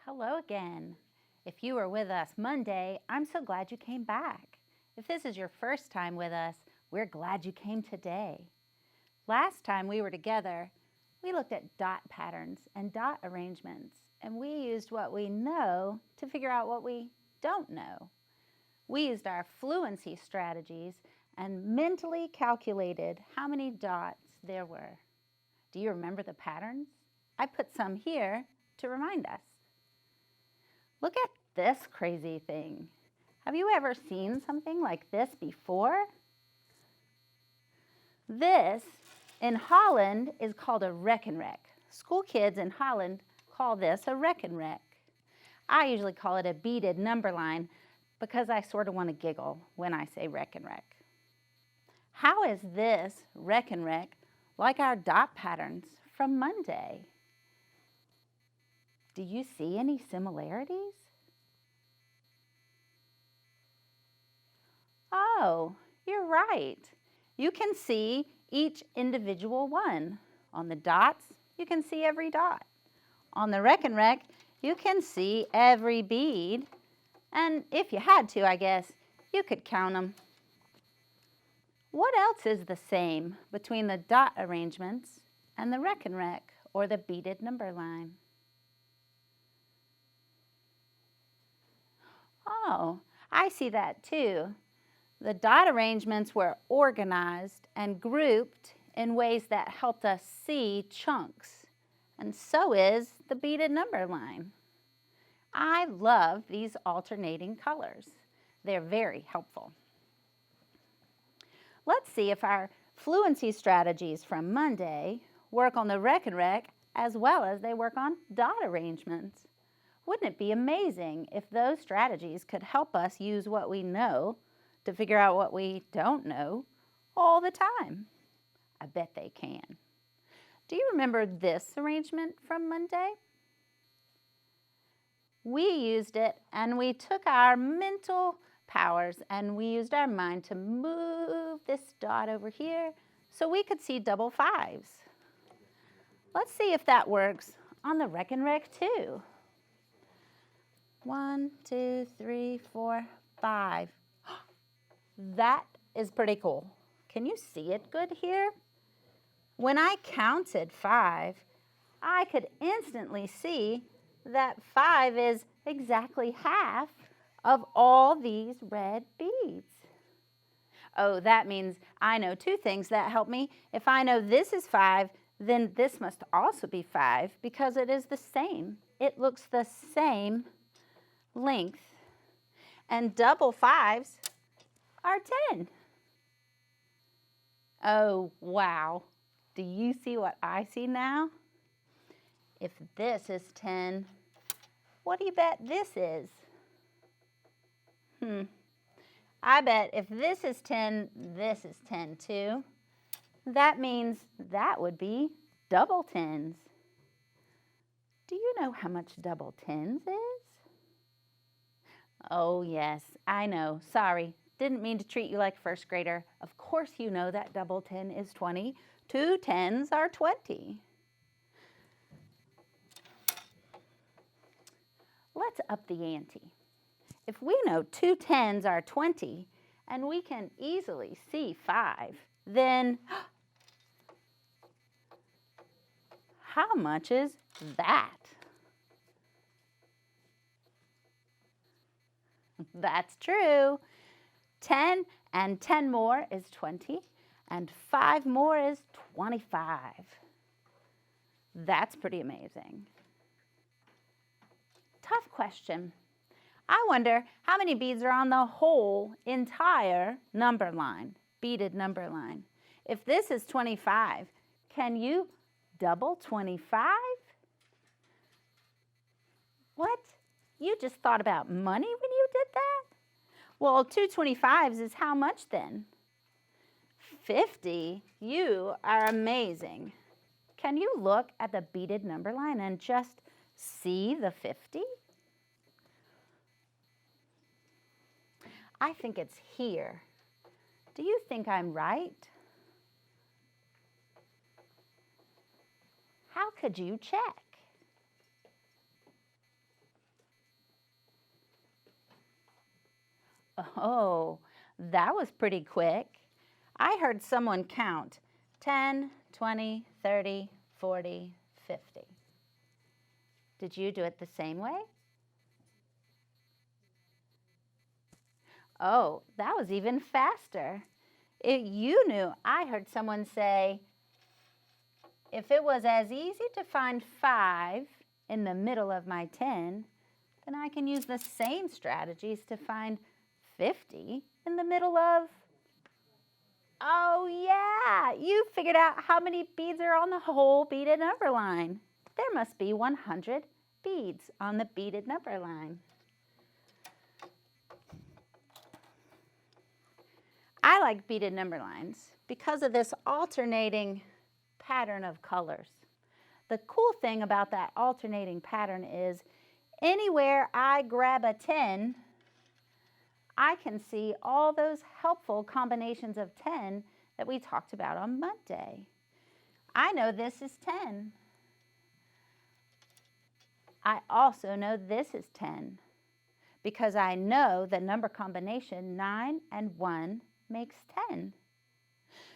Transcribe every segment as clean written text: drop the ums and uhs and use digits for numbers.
Hello again. If you were with us Monday, I'm so glad you came back. If this is your first time with us, we're glad you came today. Last time we were together, we looked at dot patterns and dot arrangements, and we used what we know to figure out what we don't know. We used our fluency strategies and mentally calculated how many dots there were. Do you remember the patterns? I put some here to remind us. Look at this crazy thing. Have you ever seen something like this before? This, in Holland, is called a rekenrek. School kids in Holland call this a rekenrek. I usually call it a beaded number line because I sort of want to giggle when I say rekenrek. How is this rekenrek like our dot patterns from Monday? Do you see any similarities? Oh, you're right. You can see each individual one. On the dots, you can see every dot. On the rekenrek, you can see every bead. And if you had to, I guess, you could count them. What else is the same between the dot arrangements and the rekenrek, or the beaded number line? Oh, I see that too. The dot arrangements were organized and grouped in ways that helped us see chunks, and so is the beaded number line. I love these alternating colors. They're very helpful. Let's see if our fluency strategies from Monday work on the rekenrek as well as they work on dot arrangements. Wouldn't it be amazing if those strategies could help us use what we know to figure out what we don't know all the time? I bet they can. Do you remember this arrangement from Monday? We used it and we took our mental powers and we used our mind to move this dot over here so we could see double fives. Let's see if that works on the rekenrek too. 1, 2, 3, 4, 5. That is pretty cool. Can you see it good here? When I counted 5, I could instantly see that 5 is exactly half of all these red beads. Oh, that means I know two things that help me. If I know this is 5, then this must also be 5 because it is the same. It looks the same length. And double 5s are 10. Oh, wow. Do you see what I see now? If this is 10, what do you bet this is? I bet if this is 10, this is 10 too. That means that would be double 10s. Do you know how much double 10s is? Oh yes, I know. Sorry, didn't mean to treat you like a first grader. Of course you know that double 10 is 20. 2 10s are 20. Let's up the ante. If we know 2 10s are 20 and we can easily see 5, then how much is that? That's true. 10 and 10 more is 20, and 5 more is 25. That's pretty amazing. Tough question. I wonder how many beads are on the whole entire number line, beaded number line. If this is 25, can you double 25? What? You just thought about money when you did that? Well, 2 25s is how much then? 50. You are amazing. Can you look at the beaded number line and just see the 50? I think it's here. Do you think I'm right? How could you check? Oh, that was pretty quick. I heard someone count 10, 20, 30, 40, 50. Did you do it the same way? Oh, that was even faster. You knew. I heard someone say, if it was as easy to find 5 in the middle of my 10, then I can use the same strategies to find 50 in the middle of... Oh yeah, you figured out how many beads are on the whole beaded number line. There must be 100 beads on the beaded number line. I like beaded number lines because of this alternating pattern of colors. The cool thing about that alternating pattern is anywhere I grab a 10, I can see all those helpful combinations of 10 that we talked about on Monday. I know this is 10. I also know this is 10 because I know the number combination 9 and 1 makes 10.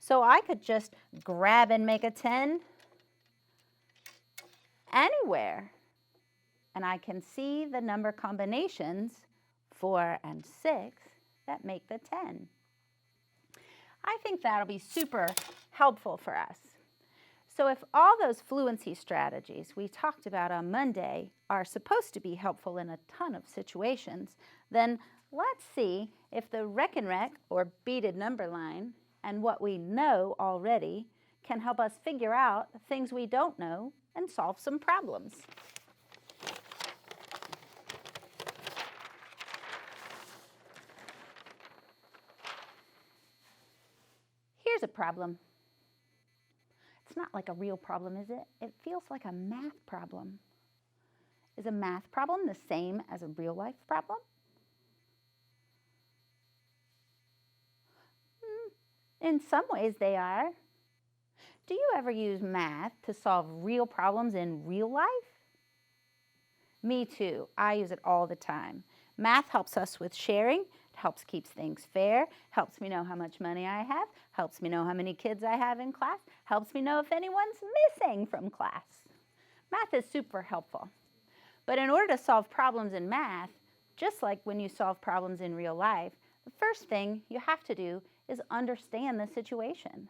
So I could just grab and make a 10 anywhere. And I can see the number combinations 4 and 6 that make the 10. I think that'll be super helpful for us. So if all those fluency strategies we talked about on Monday are supposed to be helpful in a ton of situations, then let's see if the Rec and Rec, or beaded number line, and what we know already can help us figure out things we don't know and solve some problems. Here's a problem. It's not like a real problem, is it? It feels like a math problem. Is a math problem the same as a real life problem? In some ways they are. Do you ever use math to solve real problems in real life? Me too. I use it all the time. Math helps us with sharing. It helps keep things fair, helps me know how much money I have, helps me know how many kids I have in class, helps me know if anyone's missing from class. Math is super helpful. But in order to solve problems in math, just like when you solve problems in real life, the first thing you have to do is understand the situation.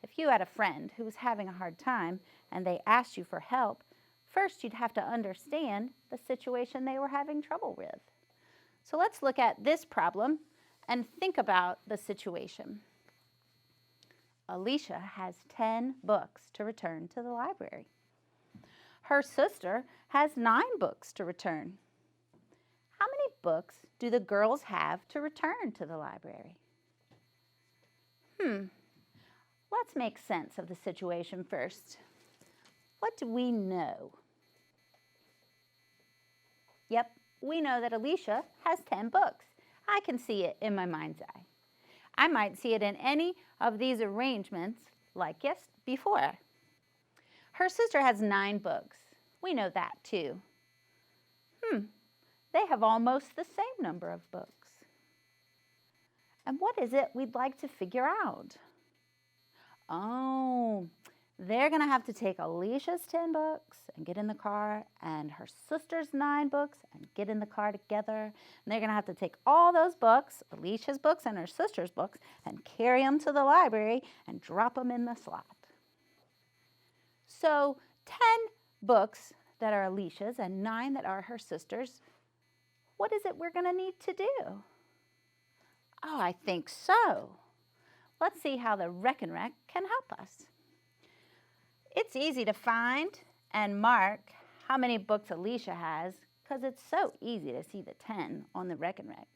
If you had a friend who was having a hard time and they asked you for help, first you'd have to understand the situation they were having trouble with. So let's look at this problem and think about the situation. Alicia has 10 books to return to the library. Her sister has 9 books to return. How many books do the girls have to return to the library? Let's make sense of the situation first. What do we know? Yep, we know that Alicia has 10 books. I can see it in my mind's eye. I might see it in any of these arrangements like before. Her sister has 9 books. We know that too. They have almost the same number of books. And what is it we'd like to figure out? Oh, they're going to have to take Alicia's 10 books and get in the car, and her sister's 9 books and get in the car together. And they're going to have to take all those books, Alicia's books and her sister's books, and carry them to the library and drop them in the slot. So 10 books that are Alicia's and 9 that are her sister's. What is it we're going to need to do? Oh, I think so. Let's see how the Rec and Rec can help us. It's easy to find and mark how many books Alicia has because it's so easy to see the 10 on the Rec and Rec.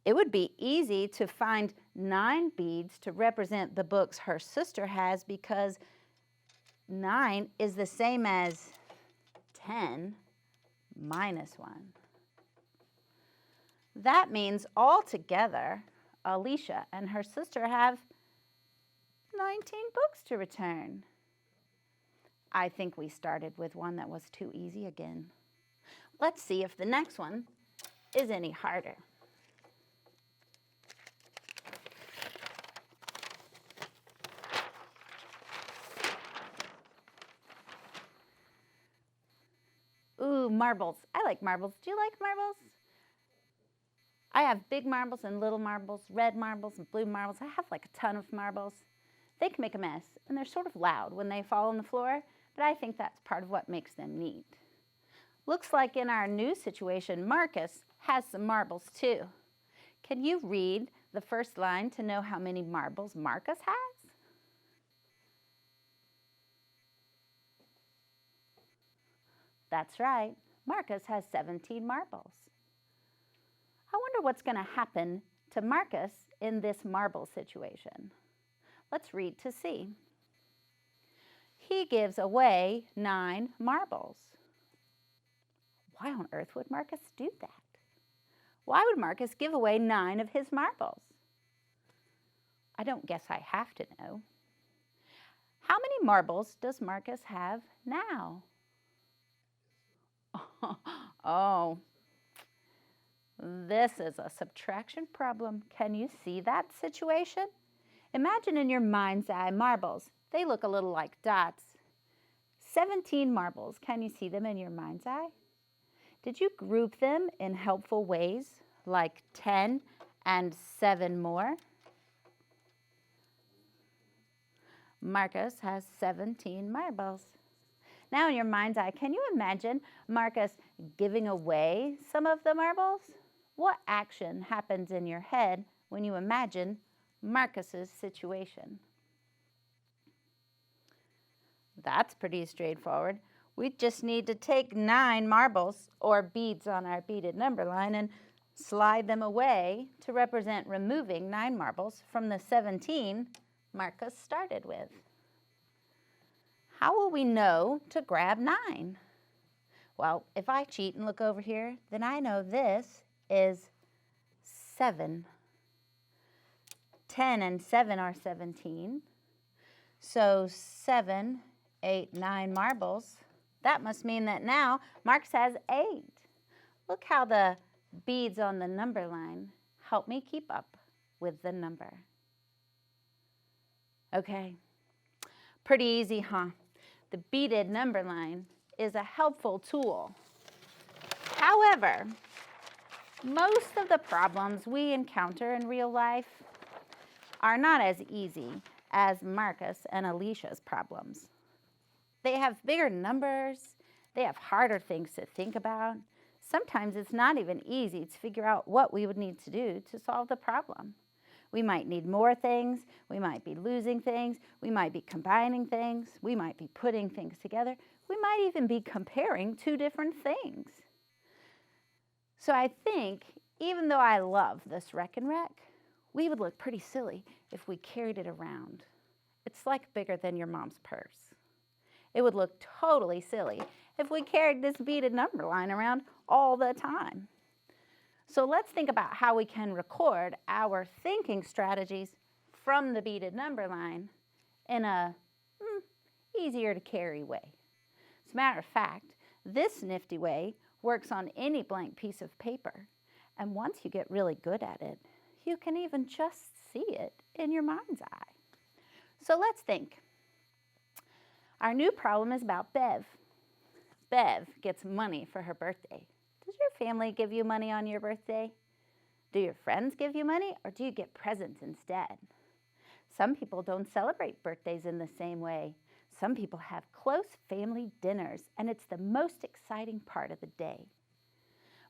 It would be easy to find 9 beads to represent the books her sister has because 9 is the same as 10 minus 1. That means altogether, Alicia and her sister have 19 books to return. I think we started with one that was too easy again. Let's see if the next one is any harder. Ooh, marbles. I like marbles. Do you like marbles? I have big marbles and little marbles, red marbles and blue marbles. I have like a ton of marbles. They can make a mess, and they're sort of loud when they fall on the floor, but I think that's part of what makes them neat. Looks like in our new situation, Marcus has some marbles too. Can you read the first line to know how many marbles Marcus has? That's right. Marcus has 17 marbles. I wonder what's going to happen to Marcus in this marble situation. Let's read to see. He gives away 9 marbles. Why on earth would Marcus do that? Why would Marcus give away 9 of his marbles? I don't guess I have to know. How many marbles does Marcus have now? Oh, this is a subtraction problem. Can you see that situation? Imagine in your mind's eye marbles. They look a little like dots. 17 marbles. Can you see them in your mind's eye? Did you group them in helpful ways, like 10 and 7 more? Marcus has 17 marbles. Now in your mind's eye, can you imagine Marcus giving away some of the marbles? What action happens in your head when you imagine Marcus's situation? That's pretty straightforward. We just need to take 9 marbles or beads on our beaded number line and slide them away to represent removing 9 marbles from the 17 Marcus started with. How will we know to grab 9? Well, if I cheat and look over here, then I know this is 7. 10 and 7 are 17. So 7, 8, 9 marbles. That must mean that now Marcus has 8. Look how the beads on the number line help me keep up with the number. Okay, pretty easy, huh? The beaded number line is a helpful tool. However, most of the problems we encounter in real life are not as easy as Marcus and Alicia's problems. They have bigger numbers, they have harder things to think about. Sometimes it's not even easy to figure out what we would need to do to solve the problem. We might need more things, we might be losing things, we might be combining things, we might be putting things together, we might even be comparing 2 different things. So I think, even though I love this Wreck and Wreck, we would look pretty silly if we carried it around. It's like bigger than your mom's purse. It would look totally silly if we carried this beaded number line around all the time. So let's think about how we can record our thinking strategies from the beaded number line in a easier to carry way. As a matter of fact, this nifty way works on any blank piece of paper. And once you get really good at it, you can even just see it in your mind's eye. So let's think. Our new problem is about Bev. Bev gets money for her birthday. Does your family give you money on your birthday? Do your friends give you money, or do you get presents instead? Some people don't celebrate birthdays in the same way. Some people have close family dinners, and it's the most exciting part of the day.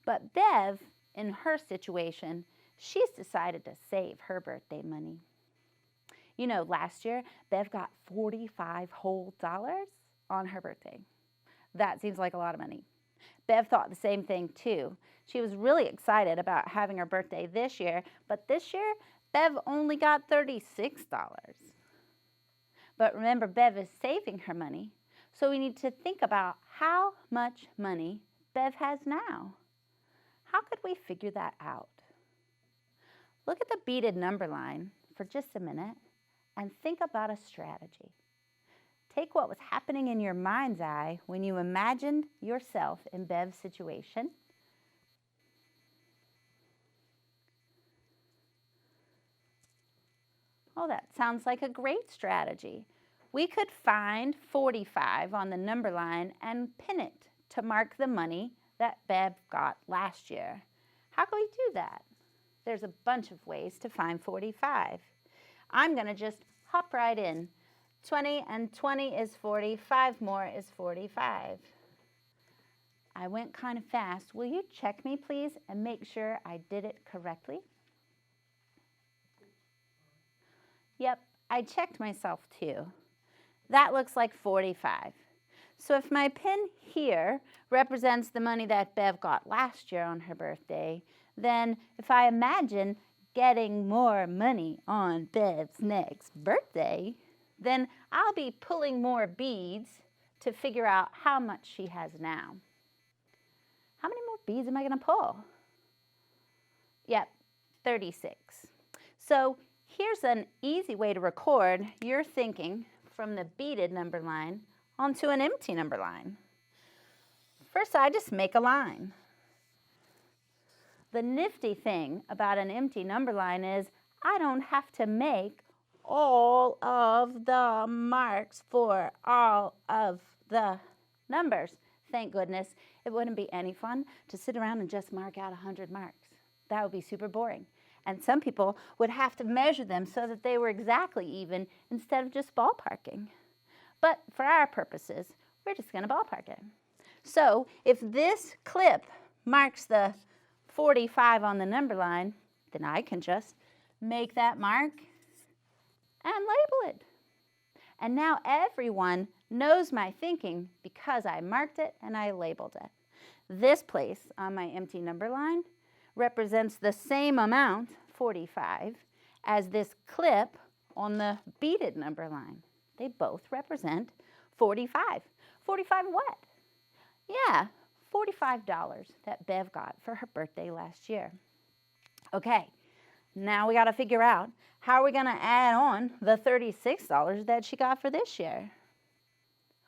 But Bev, in her situation, she's decided to save her birthday money. You know, last year, Bev got $45 whole on her birthday. That seems like a lot of money. Bev thought the same thing too. She was really excited about having her birthday this year, but this year, Bev only got $36. But remember, Bev is saving her money, so we need to think about how much money Bev has now. How could we figure that out? Look at the beaded number line for just a minute and think about a strategy. Take what was happening in your mind's eye when you imagined yourself in Bev's situation. Oh, that sounds like a great strategy. We could find 45 on the number line and pin it to mark the money that Bev got last year. How can we do that? There's a bunch of ways to find 45. I'm going to just hop right in. 20 and 20 is 40. 5 more is 45. I went kind of fast. Will you check me, please, and make sure I did it correctly? Yep, I checked myself too. That looks like 45. So if my pin here represents the money that Bev got last year on her birthday, then if I imagine getting more money on Bev's next birthday, then I'll be pulling more beads to figure out how much she has now. How many more beads am I going to pull? Yep, 36. So here's an easy way to record your thinking from the beaded number line onto an empty number line. First, I just make a line. The nifty thing about an empty number line is I don't have to make all of the marks for all of the numbers. Thank goodness. It wouldn't be any fun to sit around and just mark out 100 marks. That would be super boring. And some people would have to measure them so that they were exactly even instead of just ballparking. But for our purposes, we're just going to ballpark it. So if this clip marks the 45 on the number line, then I can just make that mark and label it. And now everyone knows my thinking because I marked it and I labeled it. This place on my empty number line represents the same amount, 45, as this clip on the beaded number line. They both represent 45. 45 what? Yeah, $45 that Bev got for her birthday last year. Okay, now we got to figure out how are we going to add on the $36 that she got for this year.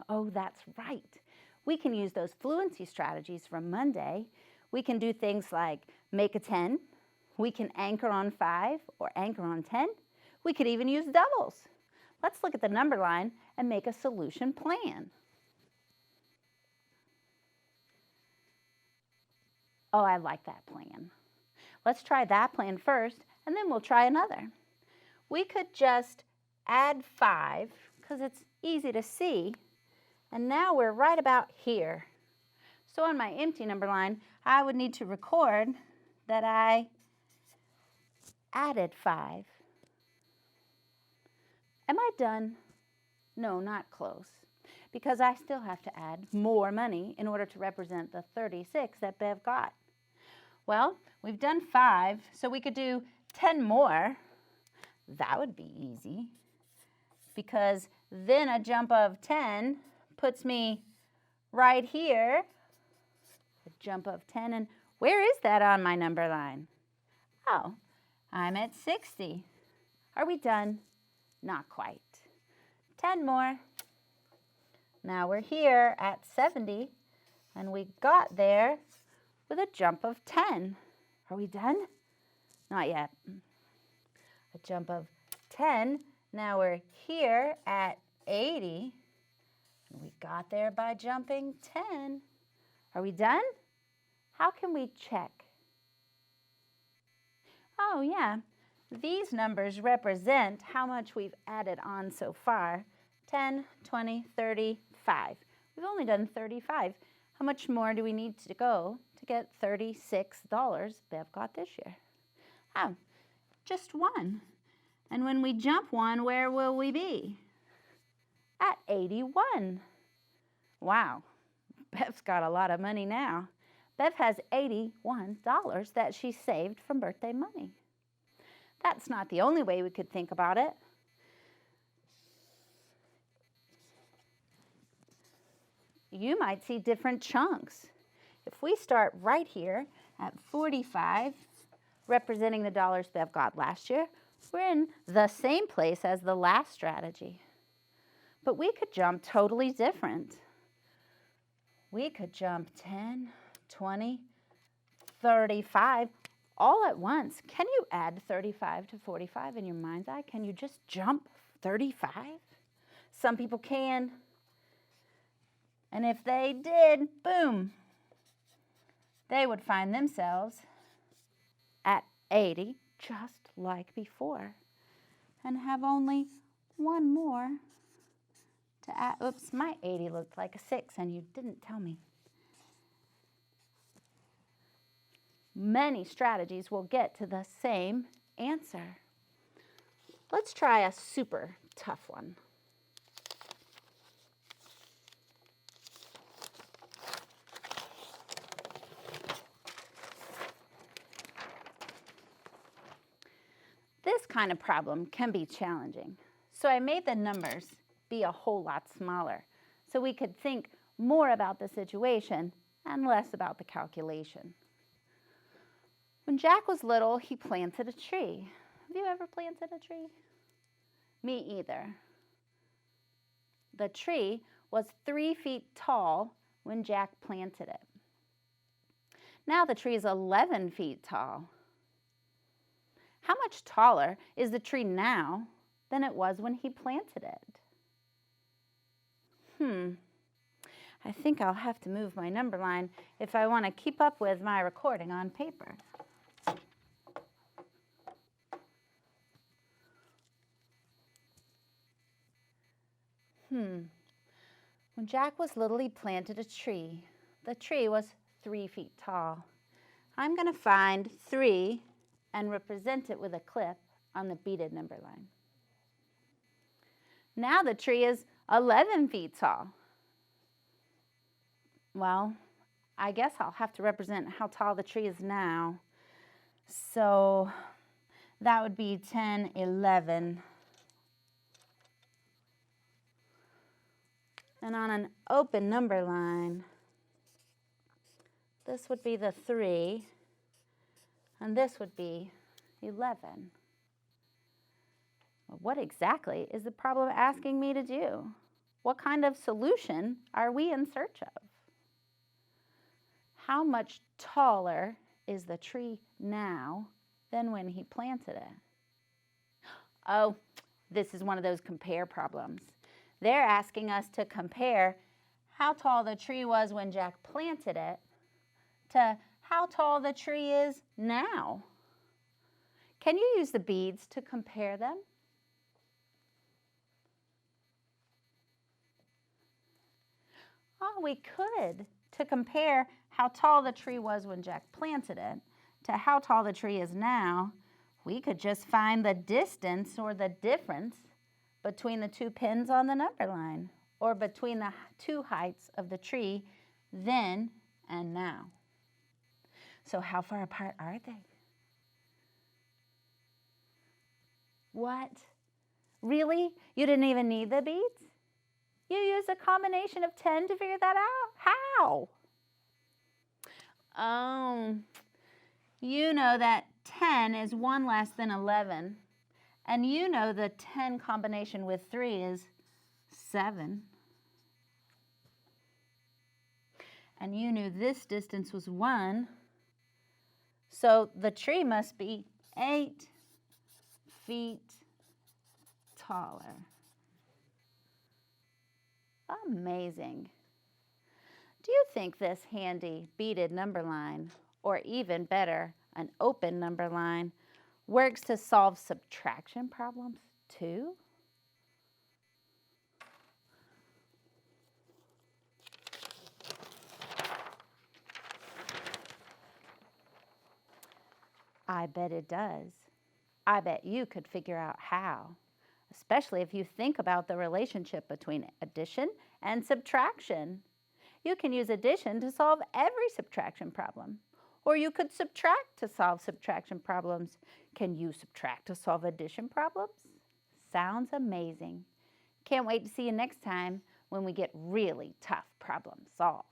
Oh, that's right. We can use those fluency strategies from Monday. We can do things like make a 10. We can anchor on 5 or anchor on 10. We could even use doubles. Let's look at the number line and make a solution plan. Oh, I like that plan. Let's try that plan first, and then we'll try another. We could just add 5, because it's easy to see, and now we're right about here. So on my empty number line, I would need to record that I added 5. Am I done? No, not close, because I still have to add more money in order to represent the 36 that Bev got. Well, we've done 5, so we could do 10 more. That would be easy, because then a jump of 10 puts me right here. A jump of 10, and where is that on my number line? Oh, I'm at 60. Are we done? Not quite. 10 more. Now we're here at 70, and we got there with a jump of 10. Are we done? Not yet. A jump of 10. Now we're here at 80, and we got there by jumping 10. Are we done? How can we check? Oh, yeah. These numbers represent how much we've added on so far. 10, 20, 30, 5. We've only done 35. How much more do we need to go to get $36 Bev got this year? Oh, just 1. And when we jump 1, where will we be? At 81. Wow, Bev's got a lot of money now. Bev has $81 that she saved from birthday money. That's not the only way we could think about it. You might see different chunks. If we start right here at 45, representing the dollars Bev got last year, we're in the same place as the last strategy. But we could jump totally different. We could jump 10, 20, 35, all at once. Can you add 35 to 45 in your mind's eye? Can you just jump 35? Some people can. And if they did, boom, they would find themselves at 80, just like before, and have only one more to add. Oops, my 80 looked like a 6, and you didn't tell me. Many strategies will get to the same answer. Let's try a super tough one. This kind of problem can be challenging, so I made the numbers be a whole lot smaller so we could think more about the situation and less about the calculation. When Jack was little, he planted a tree. Have you ever planted a tree? Me either. The tree was 3 feet tall when Jack planted it. Now the tree is 11 feet tall. How much taller is the tree now than it was when he planted it? I think I'll have to move my number line if I want to keep up with my recording on paper. When Jack was little, he planted a tree. The tree was 3 feet tall. I'm going to find 3 and represent it with a clip on the beaded number line. Now the tree is 11 feet tall. Well, I guess I'll have to represent how tall the tree is now. So that would be 10, 11. And on an open number line, this would be the 3, and this would be 11. Well, what exactly is the problem asking me to do? What kind of solution are we in search of? How much taller is the tree now than when he planted it? Oh, this is one of those compare problems. They're asking us to compare how tall the tree was when Jack planted it to how tall the tree is now. Can you use the beads to compare them? Oh, we could. To compare how tall the tree was when Jack planted it to how tall the tree is now, we could just find the distance or the difference between the 2 pins on the number line, or between the 2 heights of the tree then and now. So how far apart are they? What? Really? You didn't even need the beads? You used a combination of 10 to figure that out? How? You know that 10 is 1 less than 11. And you know the 10 combination with 3 is 7. And you knew this distance was 1. So the tree must be 8 feet taller. Amazing. Do you think this handy beaded number line, or even better, an open number line, works to solve subtraction problems too? I bet it does. I bet you could figure out how, especially if you think about the relationship between addition and subtraction. You can use addition to solve every subtraction problem, or you could subtract to solve subtraction problems. Can you subtract to solve addition problems? Sounds amazing. Can't wait to see you next time when we get really tough problems solved.